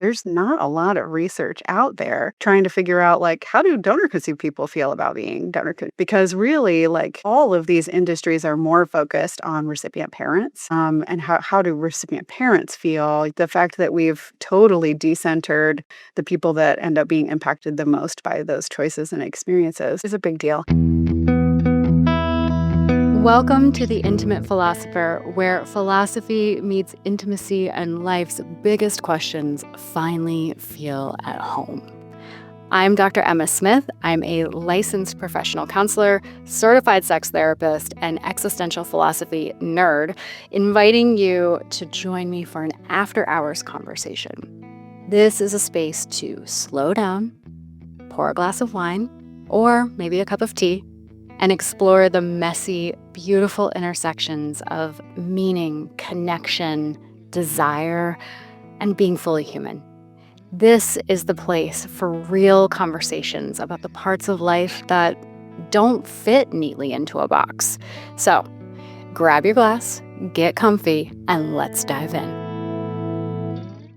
there's not a lot of research out there trying to figure out like how do donor conceived people feel about being because really like all of these industries are more focused on recipient parents and how do recipient parents feel. The fact that we've totally decentered the people that end up being impacted the most by those choices and experiences is a big deal. Welcome to The Intimate Philosopher, where philosophy meets intimacy and life's biggest questions finally feel at home. I'm Dr. Emma Smith. I'm a licensed professional counselor, certified sex therapist, and existential philosophy nerd, inviting you to join me for an after-hours conversation. This is a space to slow down, pour a glass of wine, or maybe a cup of tea, and explore the messy, beautiful intersections of meaning, connection, desire, and being fully human. This is the place for real conversations about the parts of life that don't fit neatly into a box. So, grab your glass, get comfy, and let's dive in.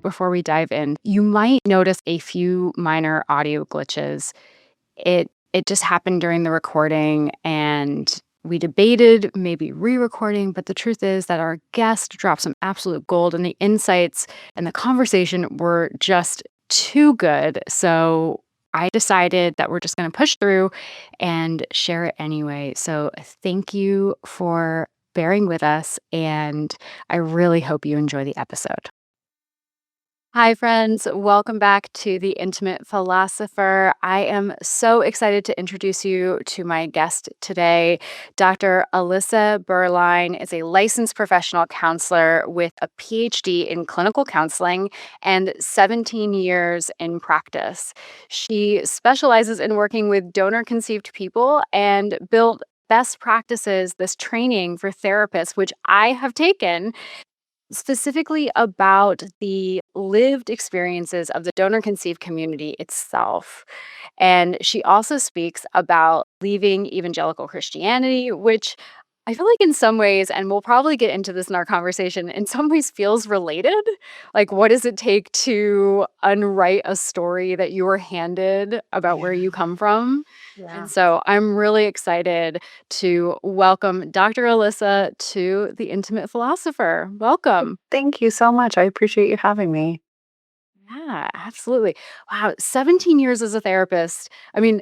Before we dive in, you might notice a few minor audio glitches. It just happened during the recording, and we debated maybe re-recording, but the truth is that our guest dropped some absolute gold, and the insights and the conversation were just too good. So I decided that we're just going to push through and share it anyway. So thank you for bearing with us, and I really hope you enjoy the episode. Hi, friends. Welcome back to The Intimate Philosopher. I am so excited to introduce you to my guest today. Dr. Alissa Beuerlein is a licensed professional counselor with a PhD in clinical counseling and 17 years in practice. She specializes in working with donor-conceived people and built best practices, this training for therapists, which I have taken specifically about the lived experiences of the donor conceived community itself. And she also speaks about leaving evangelical Christianity, which I feel like in some ways, and we'll probably get into this in our conversation, in some ways feels related. Like, what does it take to unwrite a story that you were handed about where you come from? Yeah. And so I'm really excited to welcome Dr. Alissa to The Intimate Philosopher. Welcome. Thank you so much. I appreciate you having me. Yeah, absolutely. Wow, 17 years as a therapist. I mean,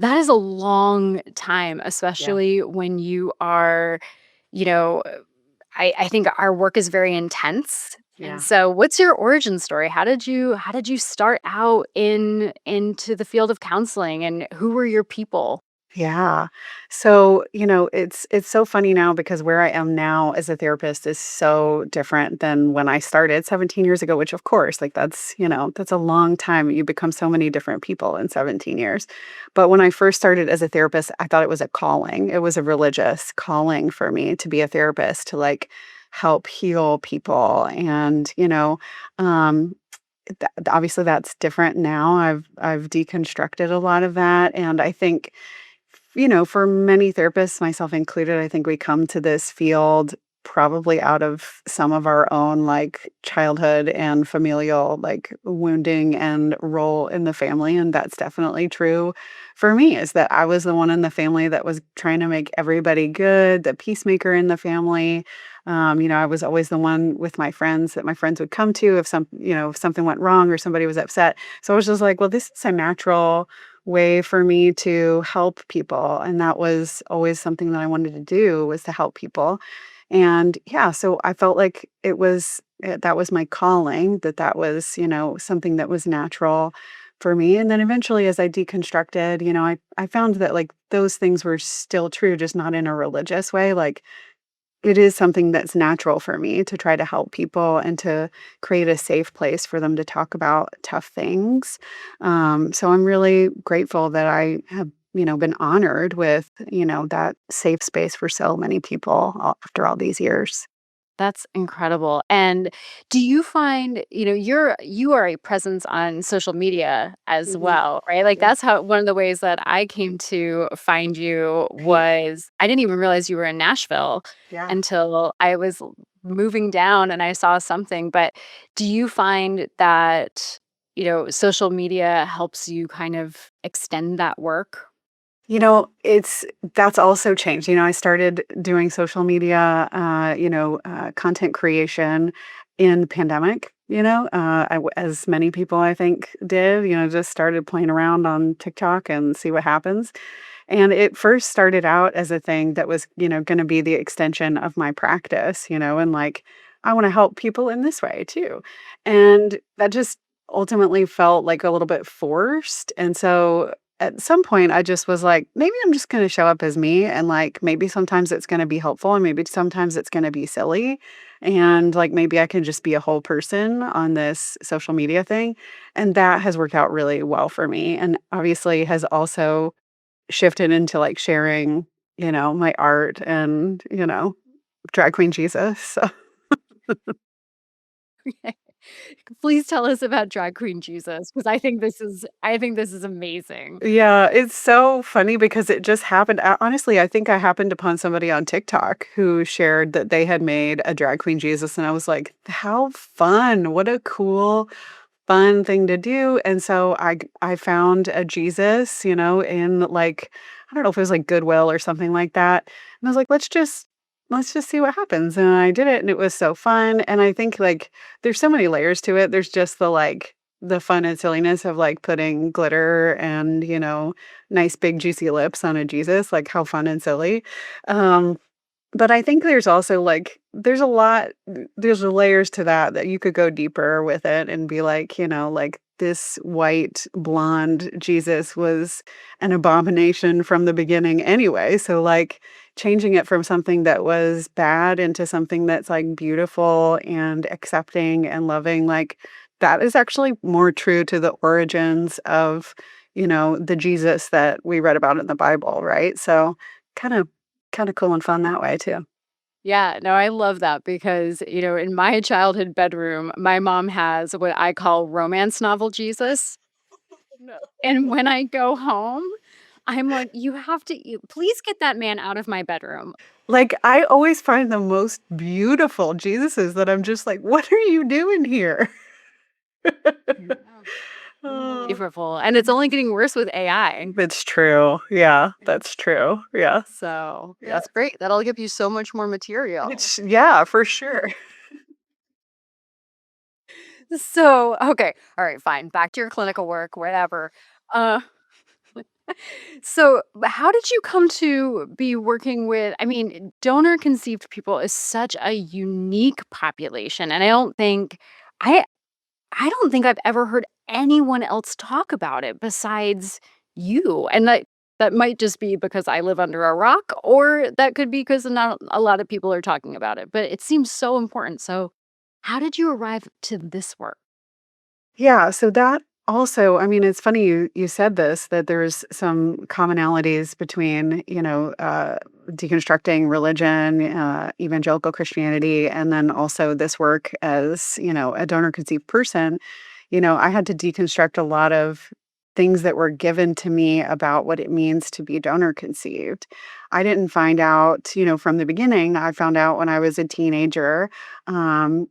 that is a long time, Yeah. especially when you are, you know, I think our work is very intense. And Yeah. so what's your origin story? How did you start out into the field of counseling, and who were your people? Yeah. So, it's so funny now because where I am now as a therapist is so different than when I started 17 years ago, which of course, like that's a long time. You become so many different people in 17 years. But when I first started as a therapist, I thought it was a calling. It was a religious calling for me to be a therapist, to like help heal people. And, um obviously that's different now. I've deconstructed a lot of that, and I think for many therapists, myself included, I think we come to this field probably out of some of our own like childhood and familial like wounding and role in the family. And that's definitely true for me, is that I was the one in the family that was trying to make everybody good, the peacemaker in the family. I was always the one with my friends that my friends would come to if something went wrong or somebody was upset. So I was just like, well, this is a natural way for me to help people, and that was always something that I wanted to do, was to help people. And yeah, so I felt like that was my calling, that was, something that was natural for me. And then eventually as I deconstructed, I found that like those things were still true, just not in a religious way. Like it is something that's natural for me to try to help people and to create a safe place for them to talk about tough things. So I'm really grateful that I have, been honored with, that safe space for so many people after all these years. That's incredible. And do you find, you are a presence on social media as Mhm. well, right? Like Yeah. that's how one of the ways that I came to find you Right. was I didn't even realize you were in Nashville Yeah. until I was moving down and I saw something. But do you find that, social media helps you kind of extend that work? It's that's also changed. I started doing social media, content creation in pandemic. As many people I think did. Just started playing around on TikTok and see what happens. And it first started out as a thing that was, going to be the extension of my practice, and like, I want to help people in this way too. And that just ultimately felt like a little bit forced. And so at some point, I just was like, maybe I'm just going to show up as me. And like, maybe sometimes it's going to be helpful and maybe sometimes it's going to be silly. And like, maybe I can just be a whole person on this social media thing. And that has worked out really well for me. And obviously has also shifted into, like, sharing, my art and, drag queen Jesus, so Please tell us about drag queen Jesus because I think this is amazing. yeah, it's so funny because it just happened honestly, I think I happened upon somebody on TikTok who shared that they had made a drag queen Jesus, and I was like, "How fun. What a cool, fun thing to do." And so I found a Jesus, in, like, I don't know if it was, like, Goodwill or something like that, and I was like, let's just see what happens." And I did it, and it was so fun, and I think, like, there's so many layers to it. There's just the fun and silliness of, like, putting glitter and, nice big juicy lips on a Jesus, like, how fun and silly. Um but I think there's also, like there's layers to that you could go deeper with it and be like, like, this white, blonde Jesus was an abomination from the beginning anyway, so, like, changing it from something that was bad into something that's, like, beautiful and accepting and loving, like, that is actually more true to the origins of, the Jesus that we read about in the Bible, right? So, kinda kinda cool and fun that way too. Yeah, no, I love that because, in my childhood bedroom, my mom has what I call romance novel Jesus. No. And when I go home, I'm like, please get that man out of my bedroom." Like, I always find the most beautiful Jesuses that I'm just like, "What are you doing here?" Yeah. Oh, Unbelievable. And it's only getting worse with AI. it's true. Yeah, that's true. Yeah. So Yeah. that's great. That'll give you so much more material. It's yeah, for sure. So, okay. All right, fine. Back to your clinical work, whatever. Uh, how did you come to be working with? I mean, donor conceived people is such a unique population, and I I don't think I've ever heard anyone else talk about it besides you. And that might just be because I live under a rock, or that could be because not a lot of people are talking about it. But it seems so important. So, how did you arrive to this work? Yeah, so that also, I mean, it's funny you said this, that there's some commonalities between, deconstructing religion, evangelical Christianity, and then also this work as, a donor conceived person. I had to deconstruct a lot of things that were given to me about what it means to be donor conceived. I didn't find out, from the beginning. I found out when I was a teenager. And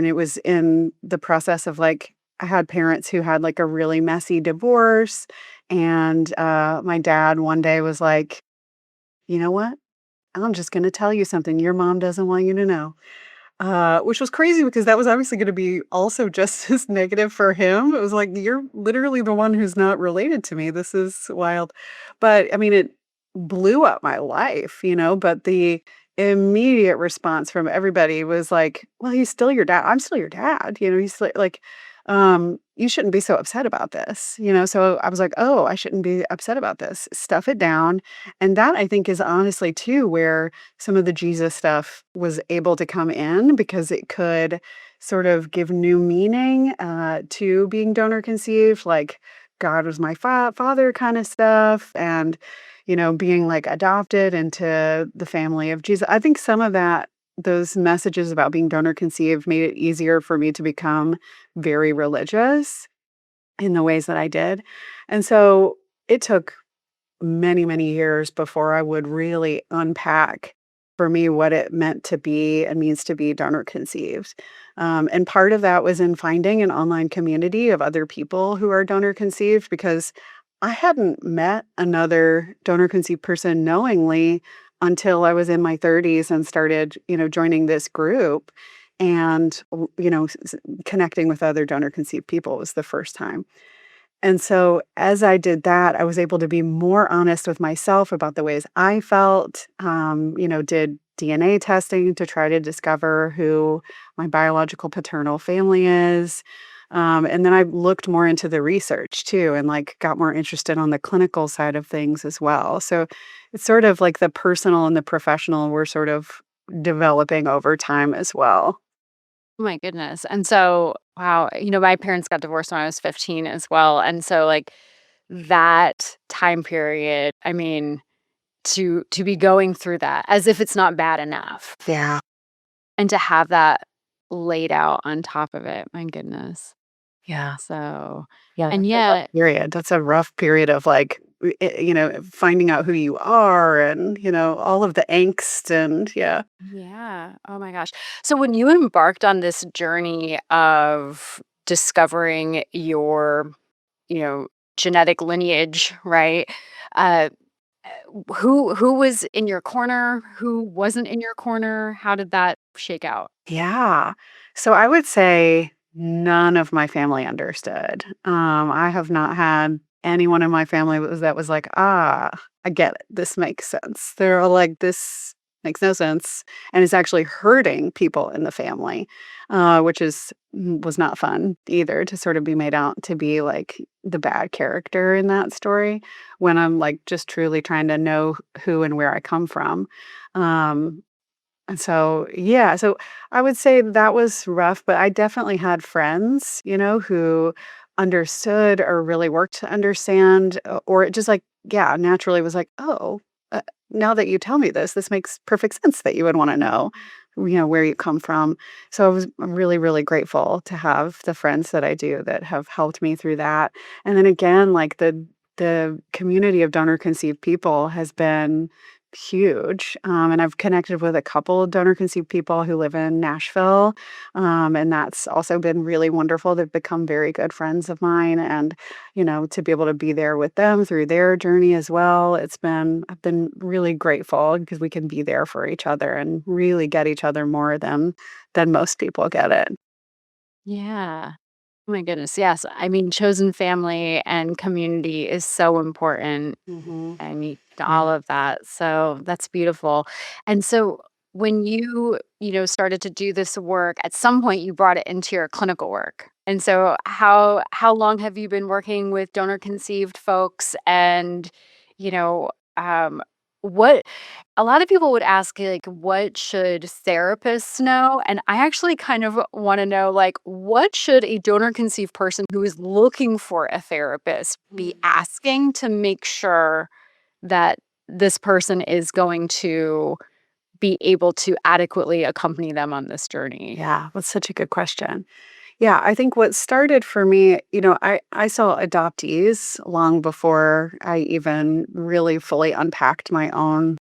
it was in the process of, like, I had parents who had, like, a really messy divorce, and, my dad one day was like, "You know what? I'm just gonna tell you something your mom doesn't want you to know." Which was crazy because that was obviously gonna be also just as negative for him. It was like, "You're literally the one who's not related to me. This is wild." But, I mean, it blew up my life, but the immediate response from everybody was like, "Well, he's still your dad. I'm still your dad." He's like, "You shouldn't be so upset about this." So I was like, "Oh, I shouldn't be upset about this. Stuff it down." And that, I think, is honestly too where some of the Jesus stuff was able to come in because it could sort of give new meaning to being donor conceived, like God was my father kind of stuff, and being like adopted into the family of Jesus. I think some of that, those messages about being donor conceived, made it easier for me to become very religious in the ways that I did. And so it took many, many years before I would really unpack. for me what it meant to be and means to be donor conceived. And part of that was in finding an online community of other people who are donor conceived because I hadn't met another donor conceived person knowingly until I was in my 30s and started, joining this group and, connecting with other donor conceived people was the first time. And so as I did that, I was able to be more honest with myself about the ways I felt, did DNA testing to try to discover who my biological paternal family is. And then I looked more into the research too and like got more interested on the clinical side of things as well. So it's sort of like the personal and the professional were sort of developing over time as well. Oh my goodness. And so, wow, my parents got divorced when I was 15 as well. And so like that time period, I mean, to be going through that as if it's not bad enough Yeah. and to have that laid out on top of it. My goodness. Yeah. So, Yeah, and that's a rough yeah, period. That's a rough period of, like, finding out who you are and, all of the angst and yeah. yeah. Oh my gosh. So when you embarked on this journey of discovering your, you know, genetic lineage, right? Uh who was in your corner? Who wasn't in your corner? How did that shake out? Yeah. So I would say none of my family understood. I have not had anyone in my family that was like, "Ah, I get it. This makes sense." They're all like, "This makes no sense," and it's actually hurting people in the family, which was not fun either to sort of be made out to be like the bad character in that story when I'm like just truly trying to know who and where I come from. Um, and so, yeah, so I would say that was rough, but I definitely had friends, who understood or really worked to understand, or it just like, yeah, naturally was like, oh, now that you tell me this makes perfect sense that you would want to know, where you come from. So I'm really, really grateful to have the friends that I do that have helped me through that. And then again, like the community of donor conceived people has been huge. And I've connected with a couple donor conceived people who live in Nashville. And that's also been really wonderful. They've become very good friends of mine. And, to be able to be there with them through their journey as well. I've been really grateful because we can be there for each other and really get each other more than most people get it. Yeah. Oh my goodness. Yes. I mean, chosen family and community is so important. Hmm. I mean, Yeah. all of that. So that's beautiful. And so when you started to do this work, at some point you brought it into your clinical work. And so how long have you been working with donor conceived folks and you know um what a lot of people would ask like what should therapists know, and I actually kind of want to know like what should a donor conceived person who is looking for a therapist be asking to make sure that this person is going to be able to adequately accompany them on this journey. Yeah, that's such a good question. Yeah, I think what started for me, I saw adoptees long before I even really fully unpacked my own,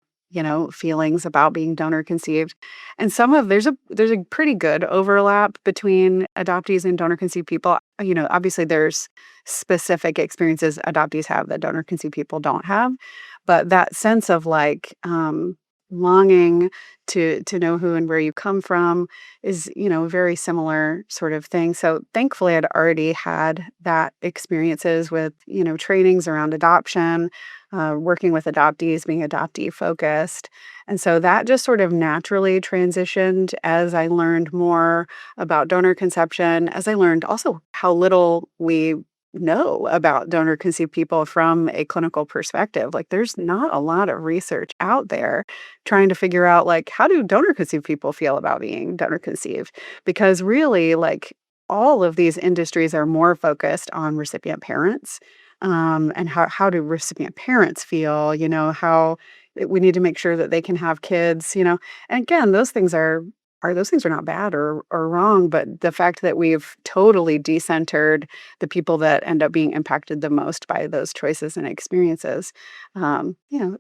feelings about being donor conceived. And there's a pretty good overlap between adoptees and donor conceived people. Obviously there's specific experiences adoptees have that donor conceived people don't have, but that sense of like longing to know who and where you come from is, a very similar sort of thing. So thankfully, I'd already had that experiences with, trainings around adoption, working with adoptees, being adoptee focused. And so that just sort of naturally transitioned as I learned more about donor conception, as I learned also how little we know about donor conceived people from a clinical perspective. Like there's not a lot of research out there trying to figure out like how do donor conceived people feel about being donor conceived, because really like all of these industries are more focused on recipient parents, and how do recipient parents feel, how we need to make sure that they can have kids, and again those things are those things are not bad or wrong, but the fact that we've totally decentered the people that end up being impacted the most by those choices and experiences,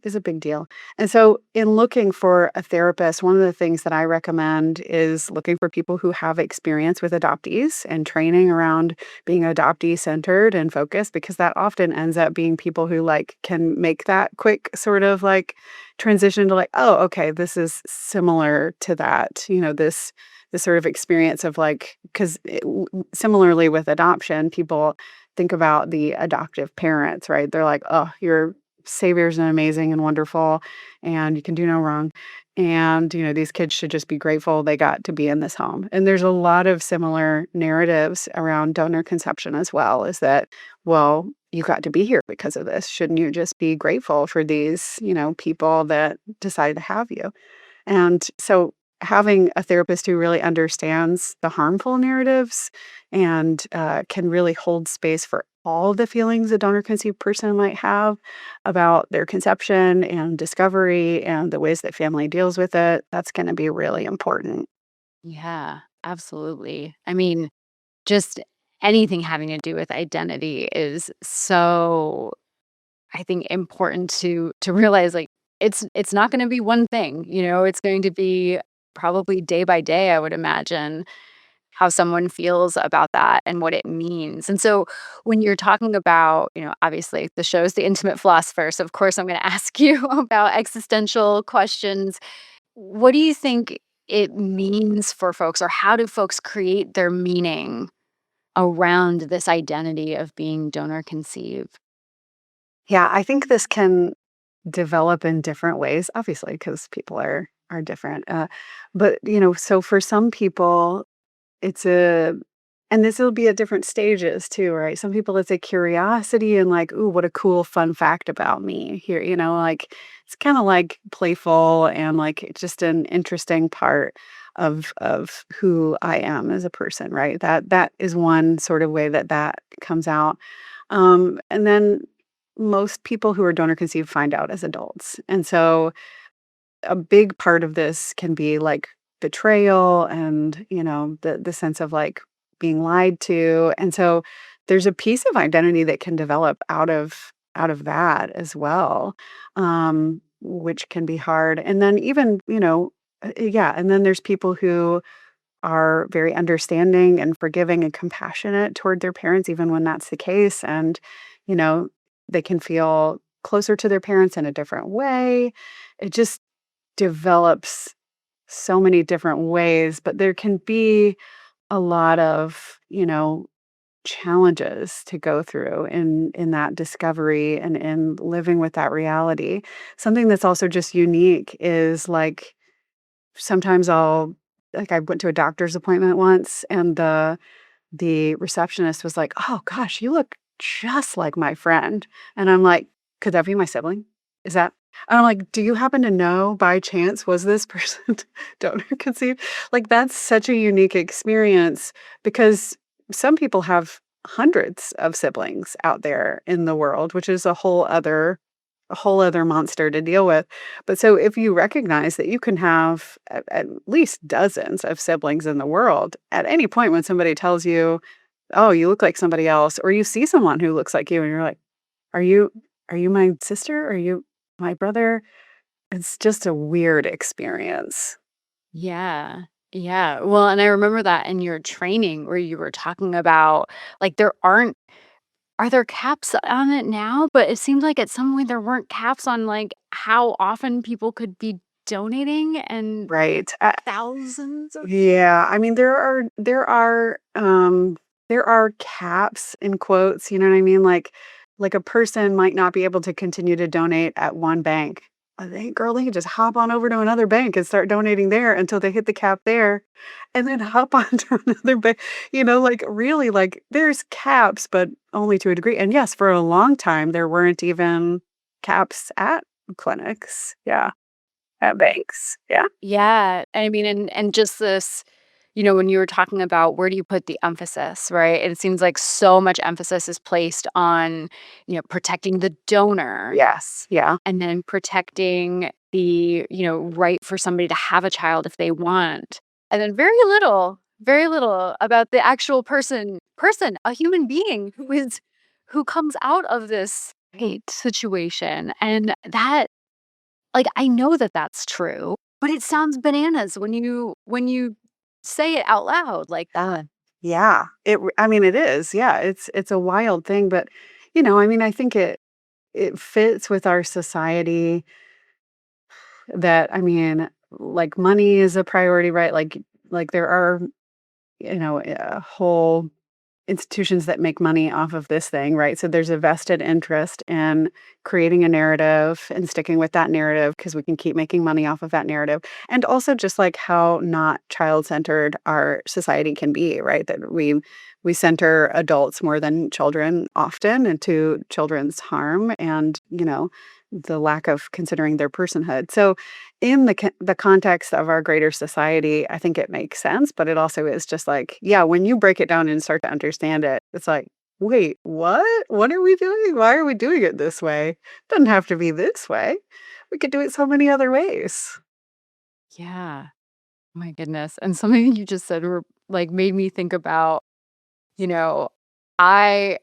is a big deal. And so, in looking for a therapist, one of the things that I recommend is looking for people who have experience with adoptees and training around being adoptee centered and focused, because that often ends up being people who like can make that quick sort of like transition to like, oh, okay, this is similar to that, this sort of experience of like, because similarly with adoption, people think about the adoptive parents, right? They're like, oh, your saviors and amazing and wonderful, and you can do no wrong. And, these kids should just be grateful they got to be in this home. And there's a lot of similar narratives around donor conception as well, is that, well, you got to be here because of this. Shouldn't you just be grateful for these, people that decided to have you? And so having a therapist who really understands the harmful narratives and can really hold space for all the feelings a donor conceived person might have about their conception and discovery and the ways that family deals with it, that's going to be really important. Yeah, absolutely. I mean, just anything having to do with identity is so, I think, important to realize, like, it's not gonna be one thing, it's going to be probably day by day, I would imagine, how someone feels about that and what it means. And so when you're talking about, obviously the show's The Intimate Philosopher, so of course I'm gonna ask you about existential questions. What do you think it means for folks, or how do folks create their meaning around this identity of being donor conceived? Yeah, I think this can develop in different ways, obviously, because people are different. But so for some people, it's a and this will be at different stages too, right? Some people it's a curiosity and like, "Ooh, what a cool fun fact about me." Here, like it's kind of like playful and like it's just an interesting part of who I am as a person, right? That is one sort of way that comes out. And then most people who are donor conceived find out as adults. And so a big part of this can be like betrayal and, the sense of like being lied to. And so there's a piece of identity that can develop out of that as well. Which can be hard. And then even, yeah, and then there's people who are very understanding and forgiving and compassionate toward their parents even when that's the case, and, you know, they can feel closer to their parents in a different way. It just develops so many different ways, but there can be a lot of, challenges to go through in that discovery and in living with that reality. Something that's also just unique is like sometimes I went to a doctor's appointment once and the receptionist was like, "Oh gosh, you look just like my friend." And I'm like, "Could that be my sibling? Is that?" And I'm like, "Do you happen to know by chance was this person donor conceived?" Like that's such a unique experience because some people have hundreds of siblings out there in the world, which is a whole other monster to deal with. But so if you recognize that you can have at least dozens of siblings in the world, at any point when somebody tells you, "Oh, you look like somebody else," or you see someone who looks like you and you're like, "Are you are you my sister? Are you my brother?" It's just a weird experience. Yeah. Yeah. Well, and I remember that in your training where you were talking about, like, are there caps on it now? But it seemed like at some point there weren't caps on, like, how often people could be donating, and Right. thousands of Yeah, I mean, there are caps in quotes, you know what I mean? Like a person might not be able to continue to donate at one bank. They can just hop on over to another bank and start donating there until they hit the cap there, and then hop on to another bank. Like really, like there's caps, but only to a degree. And yes, for a long time there weren't even caps at clinics. Yeah, at banks. Yeah. Yeah, I mean, and just this, when you were talking about where do you put the emphasis, right? It seems like so much emphasis is placed on, protecting the donor Yes. Yeah. and then protecting the, right for somebody to have a child if they want. and then very little about the actual person, a human being who comes out of this hate situation. And that, like, I know that that's true, but it sounds bananas when you say it out loud like that. Yeah, I mean, it is. Yeah, it's a wild thing, but I mean, I think it fits with our society that I mean, like money is a priority, right? Like there are, a whole institutions that make money off of this thing, right? So there's a vested interest in creating a narrative and sticking with that narrative because we can keep making money off of that narrative. And also just like how not child-centered our society can be, right? That we center adults more than children often and to children's harm and, the lack of considering their personhood. So in the context of our greater society, I think it makes sense, but it also is just like, yeah, when you break it down and start to understand it, it's like, wait, what? What are we doing? Why are we doing it this way? Doesn't have to be this way. We could do it so many other ways. Yeah. My goodness. And something you just said like made me think about, you know, I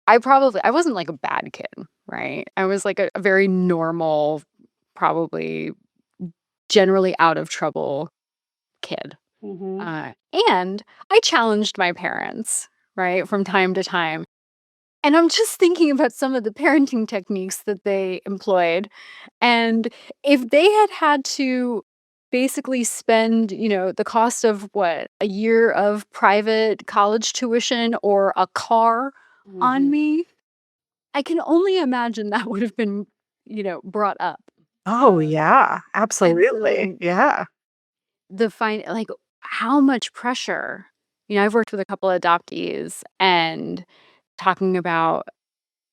I wasn't like a bad kid, right? I was like a very normal, probably generally out of trouble kid. Mhm. Uh, and I challenged my parents, right, from time to time. And I'm just thinking about some of the parenting techniques that they employed. And if they had to basically spend, the cost of what, a year of private college tuition or a car on Mhm. me, I can only imagine that would have been, brought up. Oh, Uh, yeah, and absolutely. so Yeah. like how much pressure, I've worked with a couple of adoptees and talking about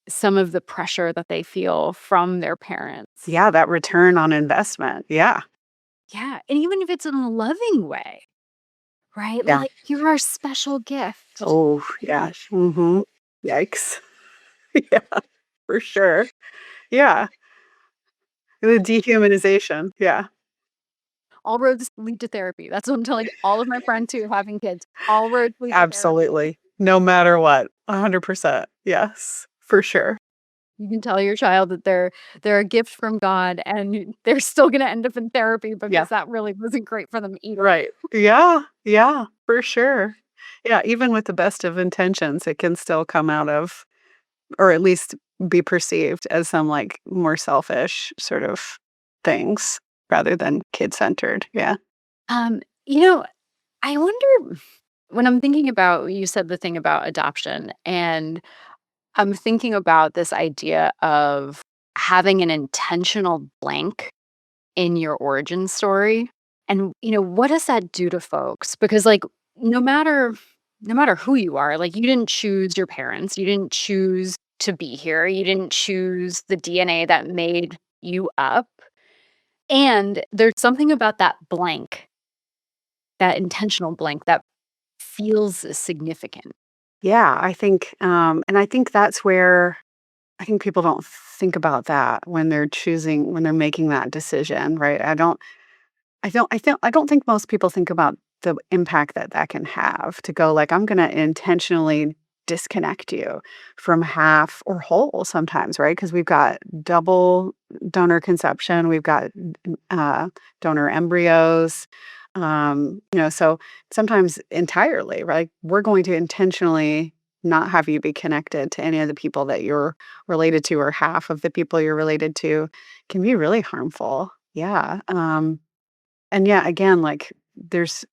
some of the pressure that they feel from their parents. Yeah, that return on investment. Yeah. Yeah, and even if it's in a loving way, right? Yeah. Like, "You're our special gift." Oh, yeah. Mhm. Yikes. Yeah, for sure. Yeah. The dehumanization. Yeah. All roads lead to therapy. That's what I'm telling all of my friends who are having kids. All roads lead to therapy. Absolutely. No matter what. 100%. Yes, for sure. You can tell your child that they're a gift from God, and they're still gonna end up in therapy Yeah. because that really wasn't great for them either. Right. Yeah. Yeah, for sure. Yeah, even with the best of intentions, it can still come out of or at least be perceived as some, like, more selfish sort of things rather than kid-centered. Yeah. Um, you know, I wonder when I'm thinking about you said the thing about adoption, and I'm thinking about this idea of having an intentional blank in your origin story. And, what does that do to folks? Because like no matter no matter who you are, like you didn't choose your parents, you didn't choose to be here, you didn't choose the DNA that made you up. And there's something about that blank, that intentional blank that feels significant. Yeah, I think that's where I think people don't think about that when they're making that decision, right? I don't think most people think about the impact that that can have to go like, "I'm gonna intentionally disconnect you from half or whole," sometimes, right? Because 'Cause we've got double donor conception, we've got, donor embryos, so sometimes entirely, right? We're going to intentionally not have you be connected to any of the people that you're related to or half of the people you're related to can be really harmful. Yeah, and yeah, again, like there's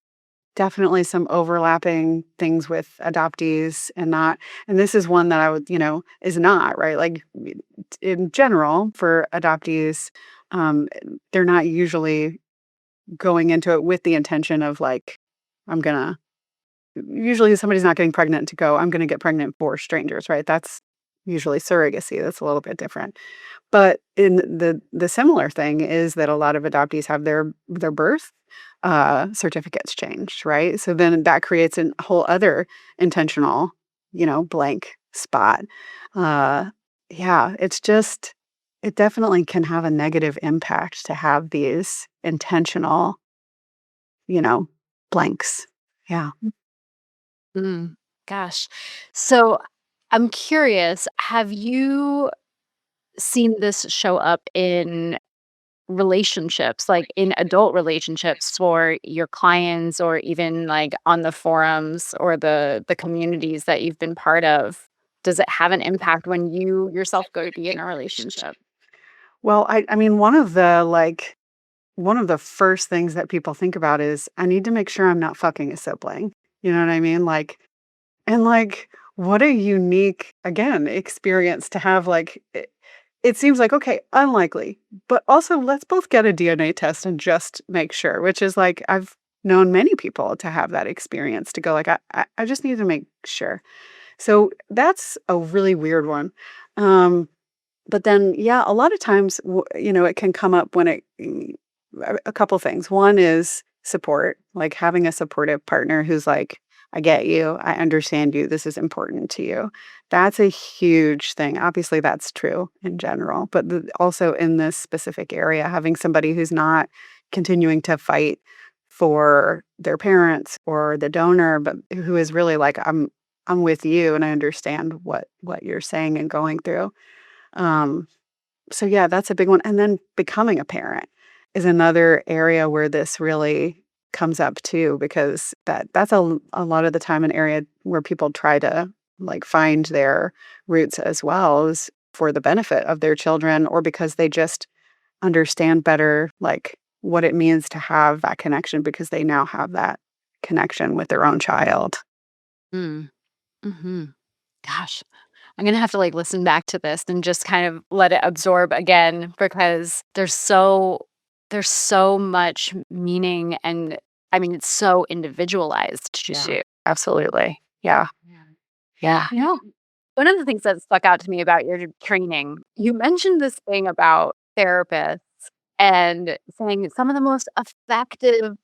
definitely some overlapping things with adoptees and not and this is one that I would, is not, right? Like in general for adoptees, um, they're not usually going into it with the intention of like, I'm gonna usually somebody's not getting pregnant to go, I'm gonna get pregnant for strangers, right? That's usually surrogacy. That's a little bit different. But in the similar thing is that a lot of adoptees have their birth, certificates changed, right? So then that creates a whole other intentional, blank spot. Uh, yeah, it definitely can have a negative impact to have these intentional, you know, blanks. Yeah. Mm, gosh. So I'm curious, have you seen this show up in relationships, like in adult relationships for your clients or even like on the forums or the communities that you've been part of? Does it have an impact when you yourself go to be in a relationship? Well, I mean, one of the first things that people think about is, I need to make sure I'm not fucking a sibling. You know what I mean? And what a unique, again, experience to have. It seems like, okay, unlikely, but also let's both get a DNA test and just make sure, which is like, I've known many people to have that experience to go, like, I just need to make sure. So that's a really weird one. Um, but then, yeah, a lot of times, it can come up when a couple things. One is support, like having a supportive partner who's like, I get you, I understand you, this is important to you. That's a huge thing. Obviously, that's true in general, but also in this specific area, having somebody who's not continuing to fight for their parents or the donor, but who is really like, I'm with you and I understand what you're saying and going through. Um, so yeah, that's a big one, and then becoming a parent is another area where this really comes up too, because that's a lot of the time an area where people try to, like, find their roots as well, is for the benefit of their children or because they just understand better, like, what it means to have that connection because they now have that connection with their own child. Mm, mhm. Gosh, I'm gonna have to, like, listen back to this and just kind of let it absorb again because there's so much meaning and I mean, it's so individualized Yeah, too. absolutely. Yeah, Yeah. yeah. You know, one of the things that stuck out to me about your training, you mentioned this thing about therapists and saying some of the most effective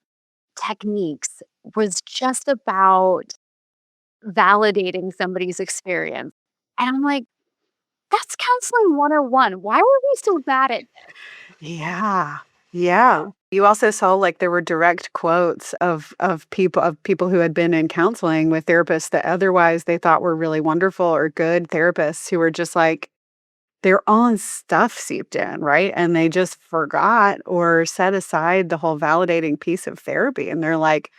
techniques was just about validating somebody's experience. And I'm like, that's counseling 101. Why were we so bad at Yeah. Yeah. You also saw, like, there were direct quotes of people who had been in counseling with therapists that otherwise they thought were really wonderful or good therapists who were just like their own stuff seeped in, right? And they just forgot or set aside the whole validating piece of therapy. And they're like,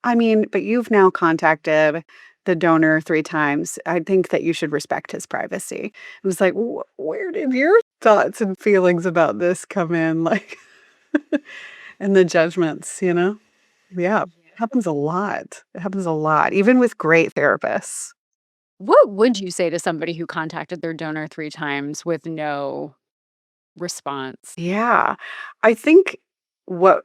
I mean, but you've now contacted the donor 3 times. I think that you should respect his privacy. It was like, where did your thoughts and feelings about this come in? Like, and the judgments. Yeah, it happens a lot. It happens a lot, even with great therapists. what would you say to somebody who contacted their donor 3 times with no response? Yeah. I think what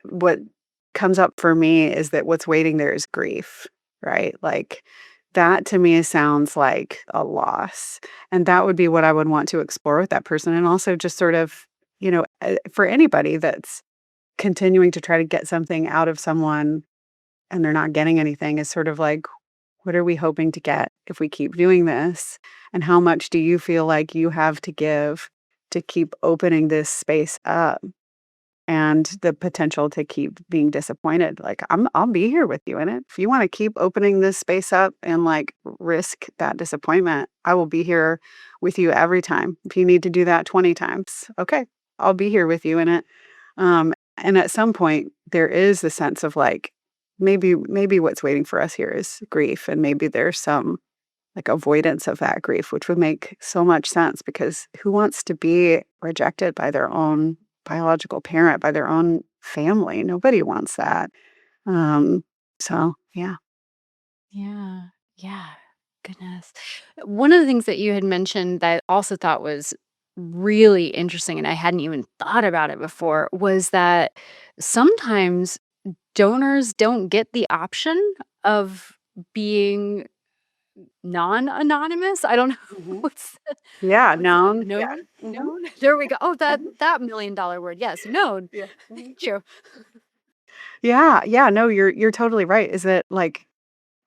comes up for me is that what's waiting there is grief, right? Like, that to me sounds like a loss. And that would be what I would want to explore with that person. And also just sort of, for anybody that's continuing to try to get something out of someone and they're not getting anything, is sort of like, what are we hoping to get if we keep doing this? And how much do you feel like you have to give to keep opening this space up? And the potential to keep being disappointed. Like, I'll be here with you in it. If you want to keep opening this space up and, like, risk that disappointment, I will be here with you every time. If you need to do that 20 times, okay, I'll be here with you in it. And at some point there is the sense of, like, maybe what's waiting for us here is grief, and maybe there's some, like, avoidance of that grief, which would make so much sense because who wants to be rejected by their own biological parent, by their own family? Nobody wants that. Um, so yeah. Yeah. Yeah. Goodness. One of the things that you had mentioned that I also thought was really interesting, and I hadn't even thought about it before, was that sometimes donors don't get the option of being non-anonymous. I don't know Mhm. what's Yeah, what's that? known. Yeah. Known? Mhm. Known? There we go. Oh, that Mhm. that $1,000,000 word. Yes, known. Yeah. Mhm. True. Yeah, yeah, no, you're totally right. Is that, like,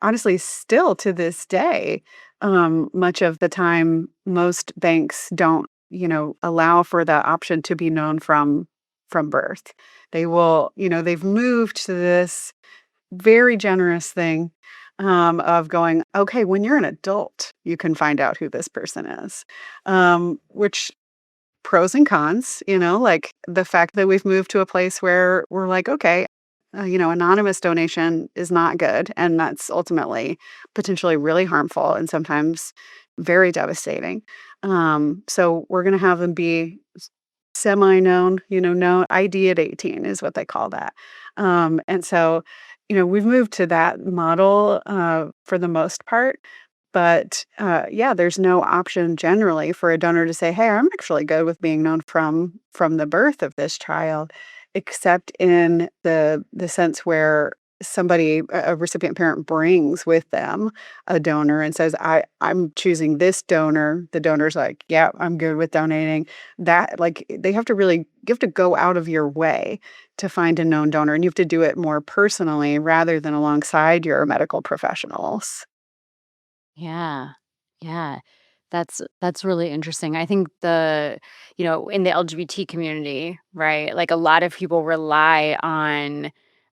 honestly, still to this day, much of the time, most banks don't, allow for that option to be known from birth. They will, they've moved to this very generous thing, of going, "Okay, when you're an adult, you can find out who this person is." Which pros and cons, like the fact that we've moved to a place where we're like, okay, anonymous donation is not good. And that's ultimately potentially really harmful and sometimes very devastating. So we're going to have them be semi known, known ID at 18 is what they call that. And so, we've moved to that model for the most part. But, yeah, there's no option generally for a donor to say, "Hey, I'm actually good with being known from the birth of this child," except in the sense where a recipient parent brings with them a donor and says, I'm choosing this donor." The donor's like, "Yeah, I'm good with donating." That like, you have to go out of your way to find a known donor, and you have to do it more personally rather than alongside your medical professionals. Yeah. Yeah. That's really interesting. I think in the LGBT community, right? Like a lot of people rely on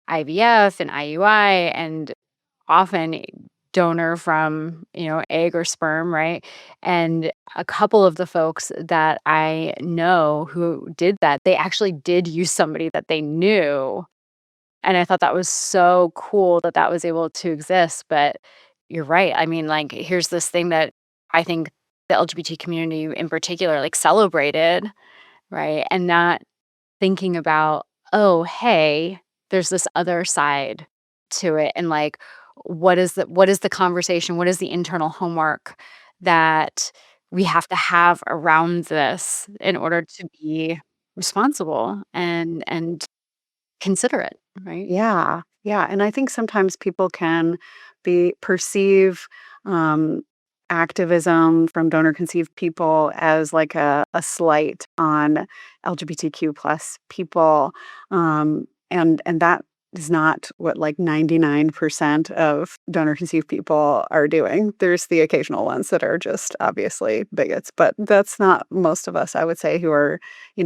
IVF and IUI and often donor from, egg or sperm, right? And a couple of the folks that I know who did that, they actually did use somebody that they knew, and I thought that was so cool that that was able to exist, but you're right. I mean, like, here's this thing that I think the LGBT community in particular, like, celebrated, right? And not thinking about, "Oh, hey, there's this other side to it," and, like, what is the conversation, what is the internal homework that we have to have around this in order to be responsible and considerate, right? Yeah, yeah, and I think sometimes people can perceive, um, activism from donor-conceived people as like a slight on LGBTQ plus people, and that is not what, like, 99% of donor-conceived people are doing. There's the occasional ones that are just obviously bigots, but that's not most of us, I would say, who are,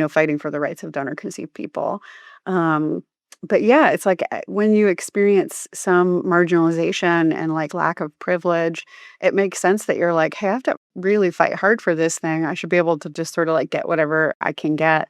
fighting for the rights of donor-conceived people. Um but yeah, it's like, when you experience some marginalization and, like, lack of privilege, it makes sense that you're like, "Hey, I have to really fight hard for this thing. I should be able to just sorta, like, get whatever I can get."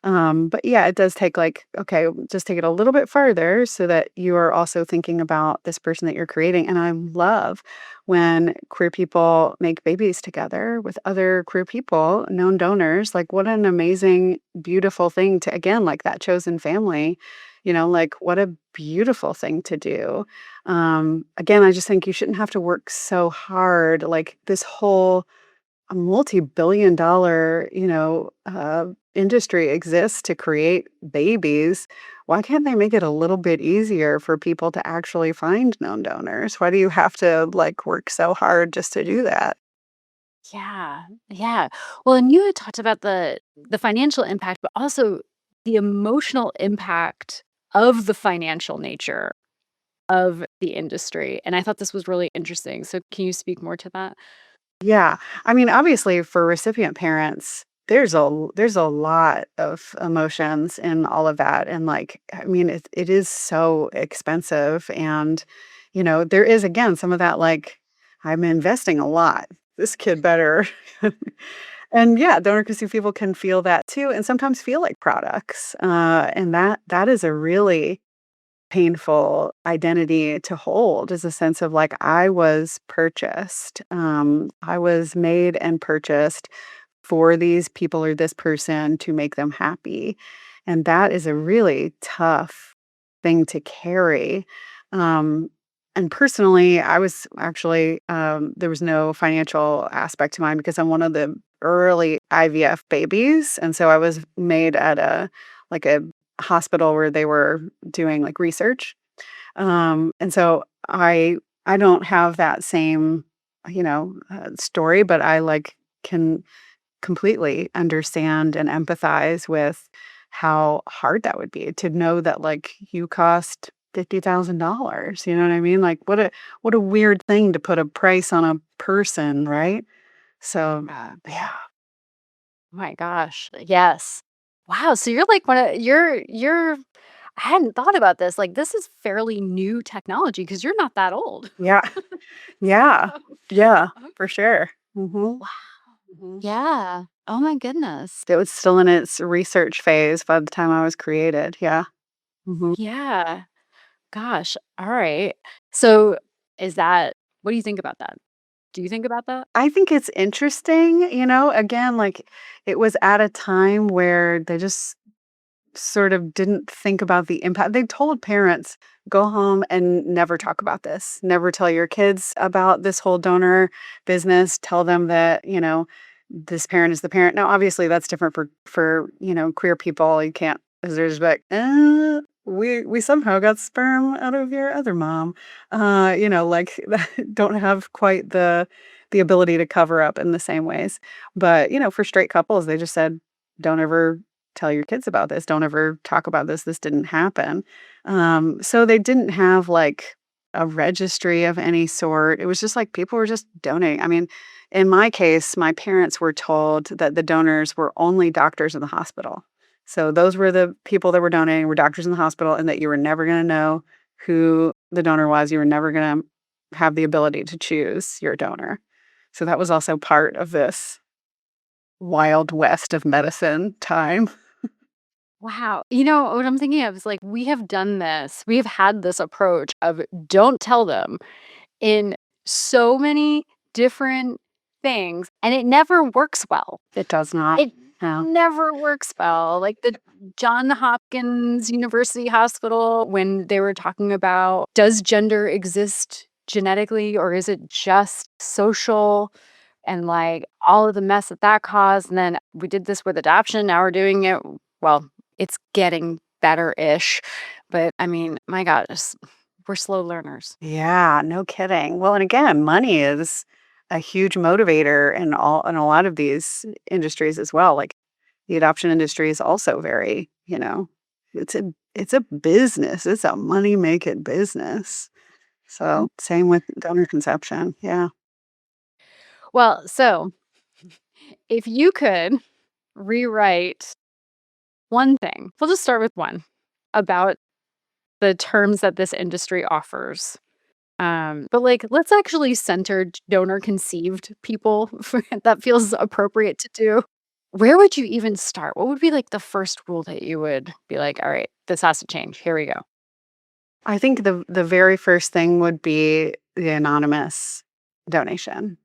But yeah, it does take, like, okay, just take it a little bit farther so that you are also thinking about this person that you're creating, and I love when queer people make babies together with other queer people, known donors. Like, what an amazing, beautiful thing to, again, like that chosen family. Like, what a beautiful thing to do. Again, I just think you shouldn't have to work so hard. Like, this whole a multi-billion dollar, industry exists to create babies. Why can't they make it a little bit easier for people to actually find known donors? Why do you have to, like, work so hard just to do that? Yeah, yeah. Well, and you had talked about the financial impact, but also the emotional impact of the financial nature of the industry, and I thought this was really interesting. So can you speak more to that? Yeah. I mean, obviously for recipient parents, there's a lot of emotions in all of that. And like, I mean, it is so expensive. And, there is again some of that like, I'm investing a lot. This kid better. And yeah, donor conceived people can feel that too, and sometimes feel like products. And that is a really painful identity to hold, is a sense of like, I was purchased. I was made and purchased for these people or this person to make them happy. And that is a really tough thing to carry. Um, and personally, I was actually, there was no financial aspect to mine because I'm one of the early IVF babies. And so I was made at like a hospital where they were doing like research. And so I don't have that same, story, but I like can completely understand and empathize with how hard that would be to know that like you cost $50,000. You know what I mean? Like, what a weird thing to put a price on a person, right? So yeah. My gosh, yes. Wow, so you're like one of you're I hadn't thought about this. Like, this is fairly new technology because you're not that old. Yeah. Yeah. Yeah, Oh, for sure. Mhm. wow. Mhm. Yeah. Oh my goodness. It was still in its research phase by the time I was created, yeah. Mhm. Yeah. Gosh. All right. So, is that what do you think about that? Do you think about that? I think it's interesting, again, like, it was at a time where they just sort of didn't think about the impact. They told parents, "Go home and never talk about this. Never tell your kids about this whole donor business. Tell them that, this parent is the parent." Now, obviously, that's different for queer people. You can't 'cause there's like, we somehow got sperm out of your other mom." Like, don't have quite the ability to cover up in the same ways. But, for straight couples, they just said, "Don't ever tell your kids about this. Don't ever talk about this. This didn't happen." So they didn't have like a registry of any sort. It was just like people were just donating. I mean, in my case, my parents were told that the donors were only doctors in the hospital. So those were the people that were donating, were doctors in the hospital, and that you were never going to know who the donor was. You were never going to have the ability to choose your donor. So that was also part of this wild west of medicine time. Wow. You know what I'm thinking of is like we have done this. We have had this approach of don't tell them in so many different things, and it never works well. It does not. It No. never works well. Like the John Hopkins University Hospital, when they were talking about does gender exist genetically or is it just social? And like all of the mess that that caused. And then we did this with adoption. Now we're doing it. Well, it's getting better ish. But I mean, my gosh, we're slow learners. Yeah, no kidding. Well, and again, money is a huge motivator in a lot of these industries as well. Like the adoption industry is also very, it's a business. It's a money making business. Mm. So same with donor conception. Yeah. Well, so if you could rewrite one thing, we'll just start with one about the terms that this industry offers. But like, let's actually center donor conceived people. That feels appropriate to do. Where would you even start? What would be like the first rule that you would be like, all right, this has to change. Here we go. I think the very first thing would be the anonymous donation.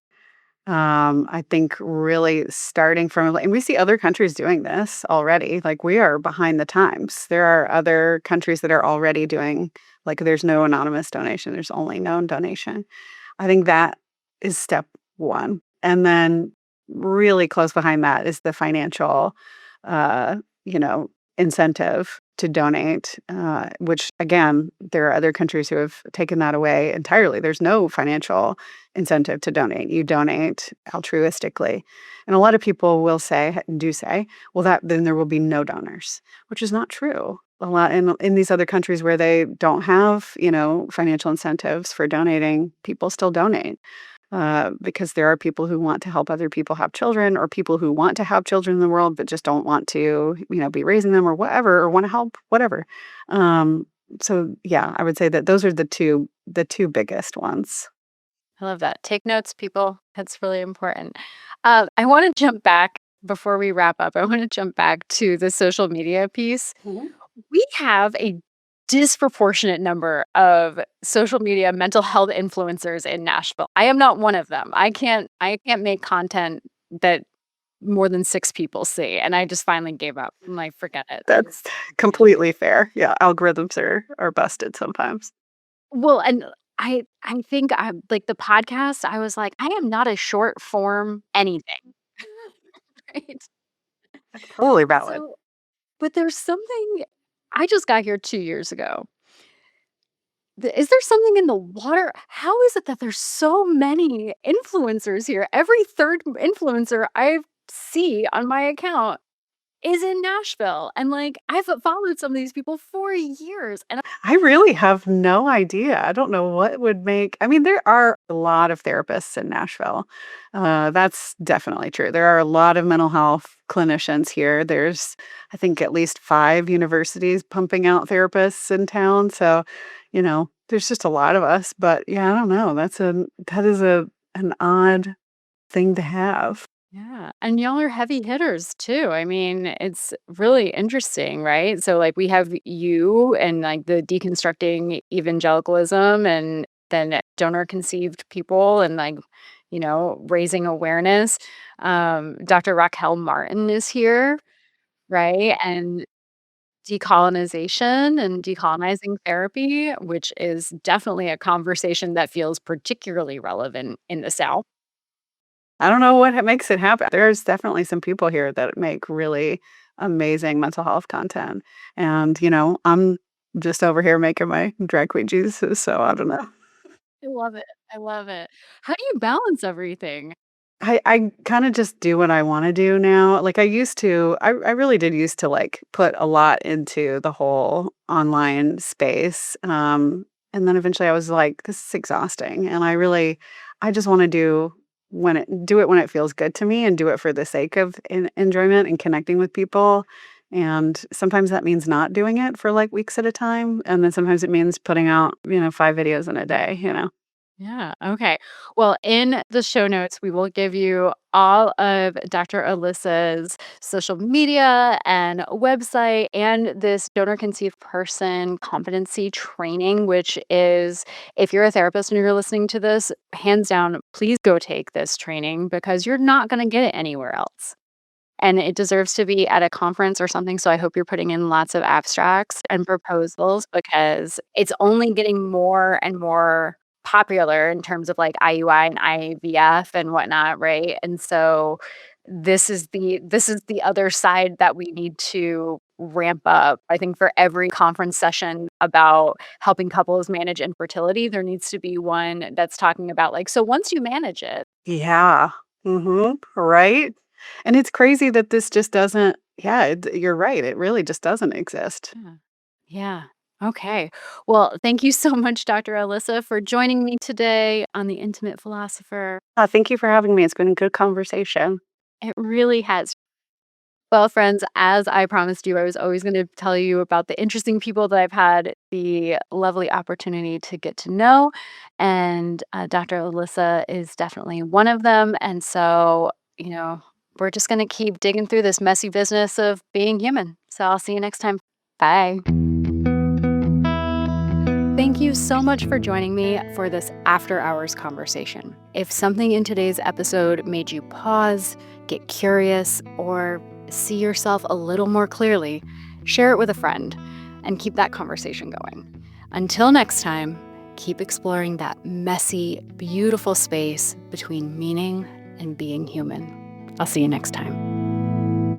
I think really starting from, and we see other countries doing this already. Like we are behind the times. There are other countries that are already doing, like, there's no anonymous donation, there's only known donation. I think that is step one. And then really close behind that is the financial, uh, you know, incentive to donate, which again, there are other countries who have taken that away entirely. There's no financial incentive to donate. You donate altruistically. And a lot of people do say, well, that then there will be no donors, which is not true. A lot in these other countries where they don't have, financial incentives for donating, people still donate. Because there are people who want to help other people have children, or people who want to have children in the world but just don't want to, be raising them or whatever, or want to help, whatever. Um, so yeah, I would say that those are the two biggest ones. I love that. Take notes, people. That's really important. I want to jump back before we wrap up. I want to jump back to the social media piece. Mhm. We have a disproportionate number of social media mental health influencers in Nashville. I am not one of them. I can't make content that more than 6 people see, and I just finally gave up. I'm like, "Forget it." That's completely fair. Yeah, algorithms are busted sometimes. Well, and I think I like the podcast, I was like, "I am not a short form anything." Right? That's totally valid. So but there's something I just got here 2 years ago. Is there something in the water? How is it that there's so many influencers here? Every third influencer I see on my account is in Nashville. And like I've followed some of these people for years. And I really have no idea. I don't know what would make I mean, there are a lot of therapists in Nashville. That's definitely true. There are a lot of mental health clinicians here. There's, I think, at least 5 universities pumping out therapists in town. So, there's just a lot of us. But yeah, I don't know. That is an odd thing to have. yeah, and y'all are heavy hitters too. I mean, it's really interesting, right? So like we have you and like the deconstructing evangelicalism and then donor conceived people and like, raising awareness. Dr. Raquel Martin is here, right? And decolonization and decolonizing therapy, which is definitely a conversation that feels particularly relevant in the South. I don't know what makes it happen. There's definitely some people here that make really amazing mental health content. And, I'm just over here making my drag queen Jesus, so I don't know. I love it. I love it. How do you balance everything? I kinda just do what I wanna do now. Like, I really did used to, like, put a lot into the whole online space, and then eventually I was like, "This is exhausting," and I just wanna do it when it feels good to me and do it for the sake of enjoyment and connecting with people, and sometimes that means not doing it for, like, weeks at a time, and then sometimes it means putting out, 5 videos in a day, you know? Yeah. Okay. Well, in the show notes, we will give you all of Dr. Alyssa's social media and website and this donor conceived person competency training, which is if you're a therapist and you're listening to this, hands down, please go take this training because you're not going to get it anywhere else. And it deserves to be at a conference or something. So I hope you're putting in lots of abstracts and proposals because it's only getting more and more popular in terms of like IUI and IVF and whatnot, right? And so this is the other side that we need to ramp up. I think for every conference session about helping couples manage infertility, there needs to be one that's talking about like, so once you manage it. Yeah. Mhm. Right? And it's crazy that this just doesn't yeah, you're right, it really just doesn't exist. Yeah. Yeah. Okay. Well, thank you so much, Dr. Alyssa, for joining me today on The Intimate Philosopher. Thank you for having me, it's been a good conversation. It really has. Well, friends, as I promised you, I was always going to tell you about the interesting people that I've had the lovely opportunity to get to know. And Dr. Alyssa is definitely one of them. And so, we're just going to keep digging through this messy business of being human. So I'll see you next time. Bye. Thank you so much for joining me for this after hours conversation. If something in today's episode made you pause, get curious, or see yourself a little more clearly, share it with a friend and keep that conversation going. Until next time, keep exploring that messy, beautiful space between meaning and being human. I'll see you next time.